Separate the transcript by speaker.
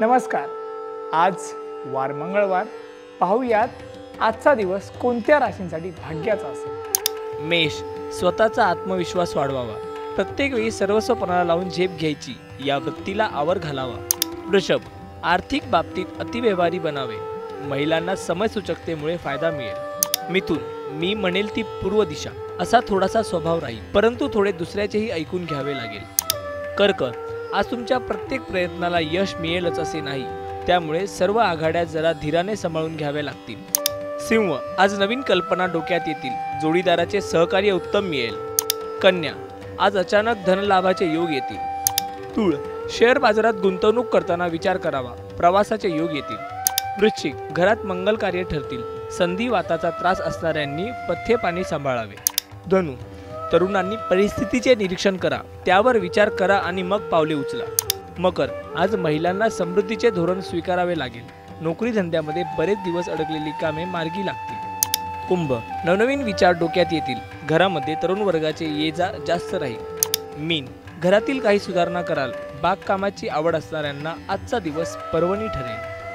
Speaker 1: नमस्कार. आज वार मंगळवार. पाहूयात आजचा दिवस कोणत्या राशींसाठी भाग्याचा असेल.
Speaker 2: मेष, स्वतःचा आत्मविश्वास वाढवावा. प्रत्येक वेळी सर्वस्वपणाला लावून झेप घ्यायची या वृत्तीला आवर घालावा. वृषभ, आर्थिक बाबतीत अतिव्यवहारी बनावे. महिलांना समयसूचकतेमुळे फायदा मिळेल. मिथुन, मी म्हणेल ती पूर्व दिशा असा थोडासा स्वभाव राहील, परंतु थोडे दुसऱ्याचेही ऐकून घ्यावे लागेल. कर्क, आज तुमच्या प्रत्येक प्रयत्नाला यश मिळेलच असे नाही, त्यामुळे सर्व आघाड्या जरा धीराने सांभाळून घ्याव्या लागतील. सिंह, आज नवीन कल्पना डोक्यात येतील. जोडीदाराचे सहकार्य उत्तम मिळेल. कन्या, आज अचानक धनलाभाचे योग येतील. तूळ, शेअर बाजारात गुंतवणूक करताना विचार करावा. प्रवासाचे योग येतील. वृश्चिक, घरात मंगल कार्य ठरतील. संधिवाताचा त्रास असणाऱ्यांनी पथ्य पाणी सांभाळावे. धनु, तरुणांनी परिस्थितीचे निरीक्षण करा, त्यावर विचार करा आणि मग पावले उचला. मकर, आज महिलांना समृद्धीचे धोरण स्वीकारावे लागेल. नोकरी धंद्यामध्ये बरेच दिवस अडकलेली कामे मार्गी लागतील. कुंभ, नवनवीन विचार डोक्यात येतील. घरामध्ये तरुण वर्गाचे ये जा जास्त राहील. मीन, घरातील काही सुधारणा कराल. बागकामाची आवड असणाऱ्यांना आजचा दिवस पर्वणी ठरेल.